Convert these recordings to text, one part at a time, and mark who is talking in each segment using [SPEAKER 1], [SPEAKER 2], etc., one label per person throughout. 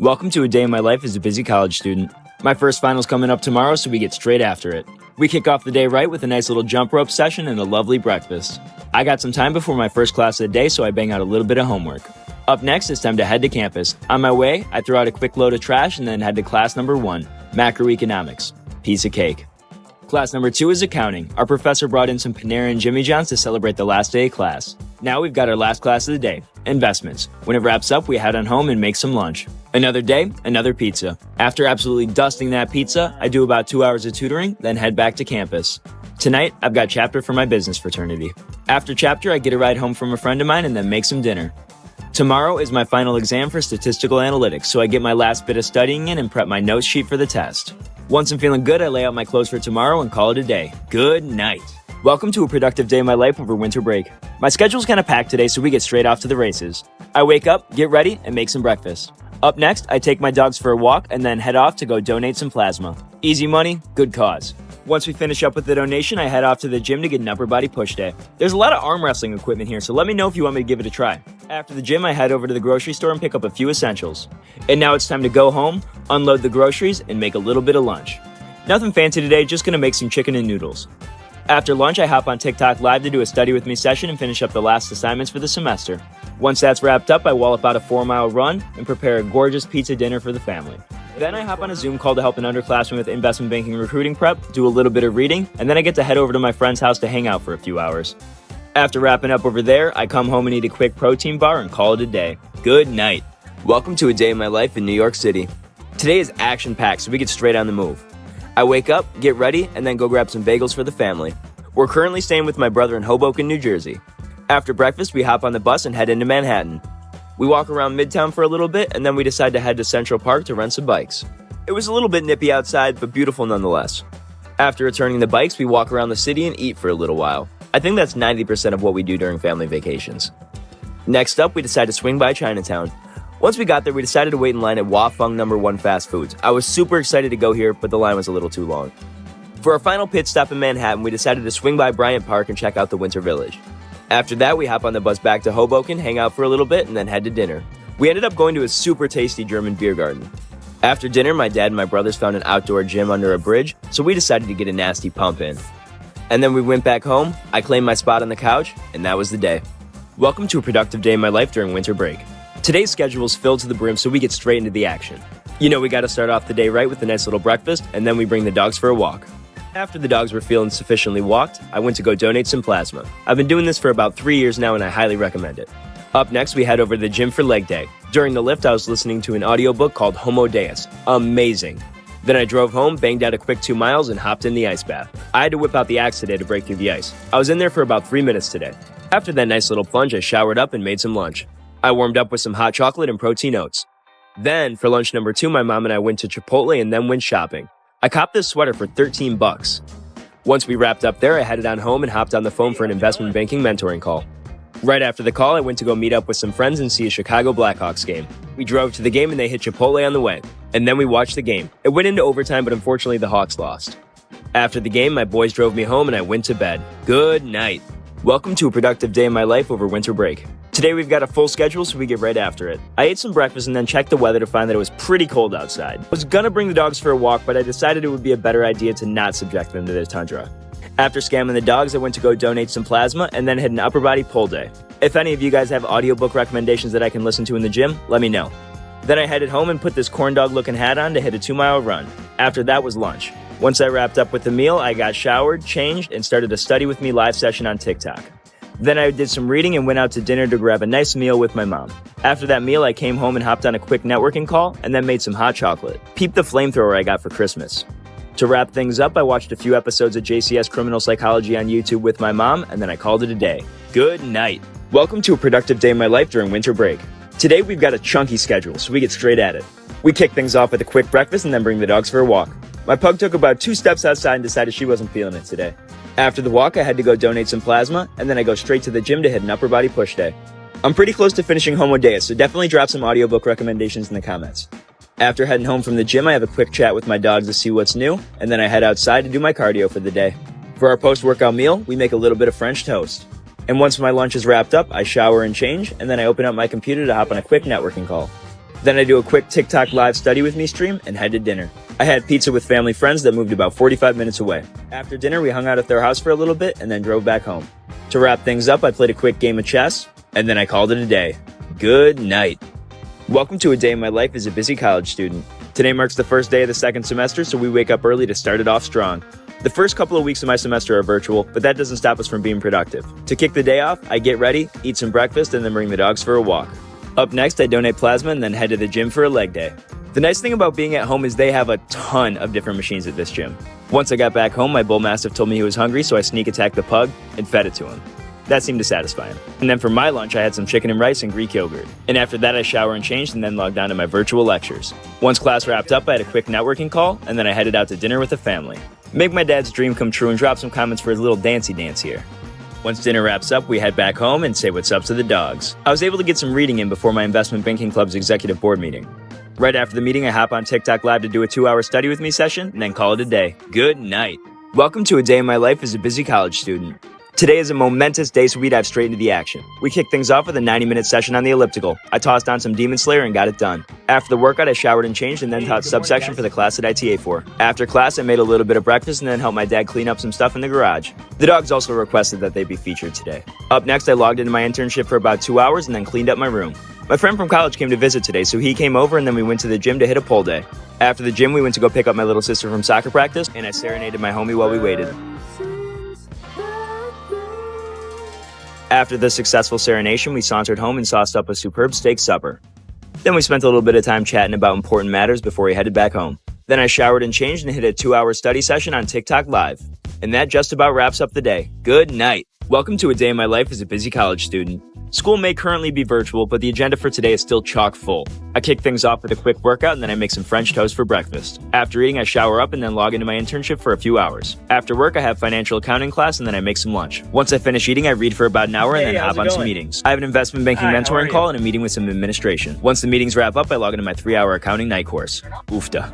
[SPEAKER 1] Welcome to a day in my life as a busy college student. My first final's coming up tomorrow, so we get straight after it. We kick off the day right with a nice little jump rope session and a lovely breakfast. I got some time before my first class of the day, so I bang out a little bit of homework. Up next, it's time to head to campus. On my way, I throw out a quick load of trash and then head to class number 1, macroeconomics. Piece of cake. Class number 2 is accounting. Our professor brought in some Panera and Jimmy John's to celebrate the last day of class. Now we've got our last class of the day, investments. When it wraps up, we head on home and make some lunch. Another day, another pizza. After absolutely dusting that pizza, I do about 2 hours of tutoring, then head back to campus. Tonight, I've got chapter for my business fraternity. After chapter, I get a ride home from a friend of mine and then make some dinner. Tomorrow is my final exam for statistical analytics, so I get my last bit of studying in and prep my notes sheet for the test. Once I'm feeling good, I lay out my clothes for tomorrow and call it a day. Good night. Welcome to a productive day in my life over winter break. My schedule's kind of packed today, so we get straight off to the races. I wake up, get ready, and make some breakfast. Up next, I take my dogs for a walk and then head off to go donate some plasma. Easy money, good cause. Once we finish up with the donation, I head off to the gym to get an upper body push day. There's a lot of arm wrestling equipment here, so let me know if you want me to give it a try. After the gym, I head over to the grocery store and pick up a few essentials. And now it's time to go home, unload the groceries, and make a little bit of lunch. Nothing fancy today, just gonna make some chicken and noodles. After lunch, I hop on TikTok Live to do a study with me session and finish up the last assignments for the semester. Once that's wrapped up, I wallop out a 4-mile run and prepare a gorgeous pizza dinner for the family. Then I hop on a Zoom call to help an underclassman with investment banking recruiting prep, do a little bit of reading, and then I get to head over to my friend's house to hang out for a few hours. After wrapping up over there, I come home and eat a quick protein bar and call it a day. Good night. Welcome to a day in my life in New York City. Today is action-packed, so we get straight on the move. I wake up, get ready, and then go grab some bagels for the family. We're currently staying with my brother in Hoboken, New Jersey. After breakfast, we hop on the bus and head into Manhattan. We walk around Midtown for a little bit, and then we decide to head to Central Park to rent some bikes. It was a little bit nippy outside, but beautiful nonetheless. After returning the bikes, we walk around the city and eat for a little while. I think that's 90% of what we do during family vacations. Next up, we decide to swing by Chinatown. Once we got there, we decided to wait in line at Wah Fung No. 1 Fast Foods. I was super excited to go here, but the line was a little too long. For our final pit stop in Manhattan, we decided to swing by Bryant Park and check out the Winter Village. After that, we hop on the bus back to Hoboken, hang out for a little bit, and then head to dinner. We ended up going to a super tasty German beer garden. After dinner, my dad and my brothers found an outdoor gym under a bridge, so we decided to get a nasty pump in. And then we went back home, I claimed my spot on the couch, and that was the day. Welcome to a productive day in my life during winter break. Today's schedule is filled to the brim, so we get straight into the action. You know we gotta start off the day right with a nice little breakfast, and then we bring the dogs for a walk. After the dogs were feeling sufficiently walked, I went to go donate some plasma. I've been doing this for about 3 years now and I highly recommend it. Up next, we head over to the gym for leg day. During the lift, I was listening to an audiobook called Homo Deus. Amazing. Then I drove home, banged out a quick 2 miles, and hopped in the ice bath. I had to whip out the axe today to break through the ice. I was in there for about 3 minutes today. After that nice little plunge, I showered up and made some lunch. I warmed up with some hot chocolate and protein oats. Then, for lunch number 2, my mom and I went to Chipotle and then went shopping. I copped this sweater for $13. Once we wrapped up there, I headed on home and hopped on the phone for an investment banking mentoring call. Right after the call, I went to go meet up with some friends and see a Chicago Blackhawks game. We drove to the game and they hit Chipotle on the way. And then we watched the game. It went into overtime, but unfortunately the Hawks lost. After the game, my boys drove me home and I went to bed. Good night. Welcome to a productive day in my life over winter break. Today we've got a full schedule, so we get right after it. I ate some breakfast and then checked the weather to find that it was pretty cold outside. I was gonna bring the dogs for a walk, but I decided it would be a better idea to not subject them to the tundra. After scamming the dogs, I went to go donate some plasma and then had an upper body pull day. If any of you guys have audiobook recommendations that I can listen to in the gym, let me know. Then I headed home and put this corn dog looking hat on to hit a 2-mile run. After that was lunch. Once I wrapped up with the meal, I got showered, changed, and started a study with me live session on TikTok. Then I did some reading and went out to dinner to grab a nice meal with my mom. After that meal, I came home and hopped on a quick networking call and then made some hot chocolate. Peep the flamethrower I got for Christmas. To wrap things up, I watched a few episodes of JCS Criminal Psychology on YouTube with my mom, and then I called it a day. Good night. Welcome to a productive day in my life during winter break. Today we've got a chunky schedule, so we get straight at it. We kick things off with a quick breakfast and then bring the dogs for a walk. My pug took about 2 steps outside and decided she wasn't feeling it today. After the walk, I had to go donate some plasma, and then I go straight to the gym to hit an upper body push day. I'm pretty close to finishing Homo Deus, so definitely drop some audiobook recommendations in the comments. After heading home from the gym, I have a quick chat with my dogs to see what's new, and then I head outside to do my cardio for the day. For our post-workout meal, we make a little bit of French toast. And once my lunch is wrapped up, I shower and change, and then I open up my computer to hop on a quick networking call. Then I do a quick TikTok live study with me stream and head to dinner. I had pizza with family friends that moved about 45 minutes away. After dinner, we hung out at their house for a little bit and then drove back home. To wrap things up, I played a quick game of chess, and then I called it a day. Good night. Welcome to a day in my life as a busy college student. Today marks the first day of the second semester, so we wake up early to start it off strong. The first couple of weeks of my semester are virtual, but that doesn't stop us from being productive. To kick the day off, I get ready, eat some breakfast, and then bring the dogs for a walk. Up next, I donate plasma and then head to the gym for a leg day. The nice thing about being at home is they have a ton of different machines at this gym. Once I got back home, my bull mastiff told me he was hungry, so I sneak attacked the pug and fed it to him. That seemed to satisfy him. And then for my lunch, I had some chicken and rice and Greek yogurt. And after that, I shower and changed and then logged on to my virtual lectures. Once class wrapped up, I had a quick networking call, and then I headed out to dinner with the family. Make my dad's dream come true and drop some comments for his little dancey dance here. Once dinner wraps up, we head back home and say what's up to the dogs. I was able to get some reading in before my investment banking club's executive board meeting. Right after the meeting, I hop on TikTok Live to do a 2-hour study with me session and then call it a day. Good night. Welcome to a day in my life as a busy college student. Today is a momentous day, so we dive straight into the action. We kick things off with a 90-minute session on the elliptical. I tossed on some Demon Slayer and got it done. After the workout, I showered and changed and then taught subsection for the class that I TA for. After class, I made a little bit of breakfast and then helped my dad clean up some stuff in the garage. The dogs also requested that they be featured today. Up next, I logged into my internship for about 2 hours and then cleaned up my room. My friend from college came to visit today, so he came over and then we went to the gym to hit a pole day. After the gym, we went to go pick up my little sister from soccer practice, and I serenaded my homie while we waited. After the successful serenation, we sauntered home and sauced up a superb steak supper. Then we spent a little bit of time chatting about important matters before we headed back home. Then I showered and changed and hit a 2-hour study session on TikTok Live. And that just about wraps up the day. Good night. Welcome to a day in my life as a busy college student. School may currently be virtual, but the agenda for today is still chock full. I kick things off with a quick workout and then I make some French toast for breakfast. After eating, I shower up and then log into my internship for a few hours. After work, I have financial accounting class and then I make some lunch. Once I finish eating, I read for about an hour and then hop on some meetings. I have an investment banking mentoring call and a meeting with some administration. Once the meetings wrap up, I log into my 3-hour accounting night course. Oofta.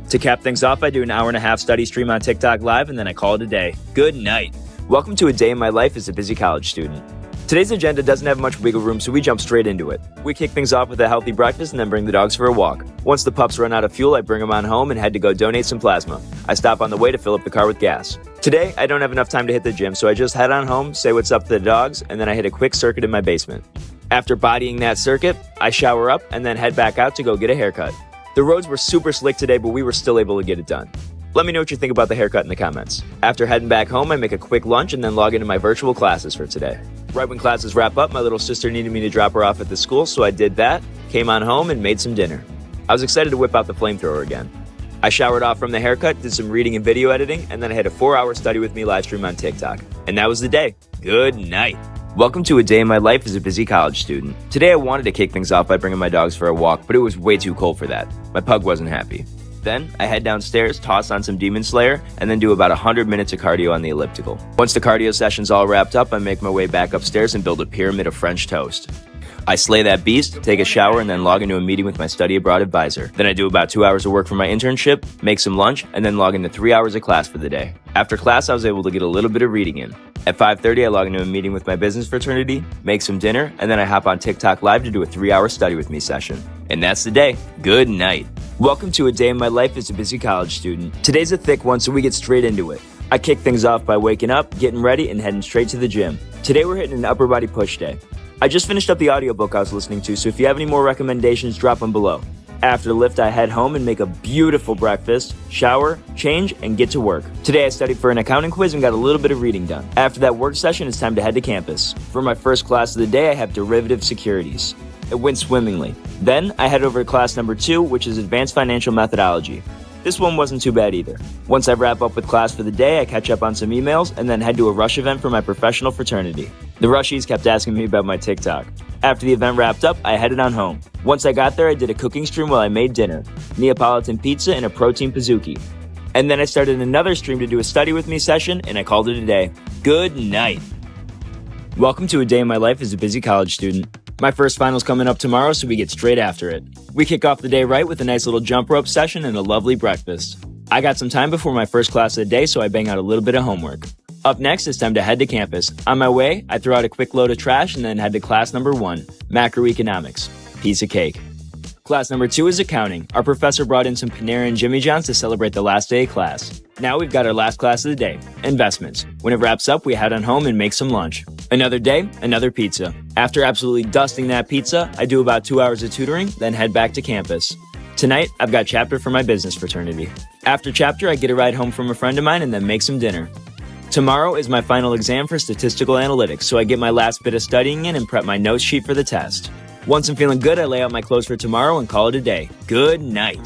[SPEAKER 1] To cap things off, I do an 1.5-hour study stream on TikTok Live and then I call it a day. Good night. Welcome to a day in my life as a busy college student. Today's agenda doesn't have much wiggle room, so we jump straight into it. We kick things off with a healthy breakfast and then bring the dogs for a walk. Once the pups run out of fuel, I bring them on home and head to go donate some plasma. I stop on the way to fill up the car with gas. Today, I don't have enough time to hit the gym, so I just head on home, say what's up to the dogs, and then I hit a quick circuit in my basement. After bodying that circuit, I shower up and then head back out to go get a haircut. The roads were super slick today, but we were still able to get it done. Let me know what you think about the haircut in the comments. After heading back home, I make a quick lunch and then log into my virtual classes for today. Right when classes wrap up, my little sister needed me to drop her off at the school, so I did that, came on home, and made some dinner. I was excited to whip out the flamethrower again. I showered off from the haircut, did some reading and video editing, and then I had a 4-hour study with me live stream on TikTok. And that was the day. Good night. Welcome to a day in my life as a busy college student. Today I wanted to kick things off by bringing my dogs for a walk, but it was way too cold for that. My pug wasn't happy. Then, I head downstairs, toss on some Demon Slayer, and then do about 100 minutes of cardio on the elliptical. Once the cardio session's all wrapped up, I make my way back upstairs and build a pyramid of French toast. I slay that beast, take a shower, and then log into a meeting with my study abroad advisor. Then I do about 2 hours of work for my internship, make some lunch, and then log into 3 hours of class for the day. After class, I was able to get a little bit of reading in. At 5:30, I log into a meeting with my business fraternity, make some dinner, and then I hop on TikTok Live to do a 3-hour study with me session. And that's the day. Good night. Welcome to a day in my life as a busy college student. Today's a thick one, so we get straight into it. I kick things off by waking up, getting ready, and heading straight to the gym. Today we're hitting an upper body push day. I just finished up the audiobook I was listening to, so if you have any more recommendations, drop them below. After the lift, I head home and make a beautiful breakfast, shower, change, and get to work. Today I studied for an accounting quiz and got a little bit of reading done. After that work session, it's time to head to campus. For my first class of the day, I have derivative securities. It went swimmingly. Then I head over to class number 2, which is advanced financial methodology. This one wasn't too bad either. Once I wrap up with class for the day, I catch up on some emails and then head to a rush event for my professional fraternity. The rushies kept asking me about my TikTok. After the event wrapped up, I headed on home. Once I got there, I did a cooking stream while I made dinner, Neapolitan pizza and a protein pizookie. And then I started another stream to do a study with me session, and I called it a day. Good night. Welcome to a day in my life as a busy college student. My first final's coming up tomorrow, so we get straight after it. We kick off the day right with a nice little jump rope session and a lovely breakfast. I got some time before my first class of the day, so I bang out a little bit of homework. Up next, it's time to head to campus. On my way, I throw out a quick load of trash and then head to class number 1, macroeconomics. Piece of cake. Class number 2 is accounting. Our professor brought in some Panera and Jimmy John's to celebrate the last day of class. Now we've got our last class of the day, investments. When it wraps up, we head on home and make some lunch. Another day, another pizza. After absolutely dusting that pizza, I do about 2 hours of tutoring, then head back to campus. Tonight, I've got chapter for my business fraternity. After chapter, I get a ride home from a friend of mine and then make some dinner. Tomorrow is my final exam for statistical analytics, so I get my last bit of studying in and prep my notes sheet for the test. Once I'm feeling good, I lay out my clothes for tomorrow and call it a day. Good night.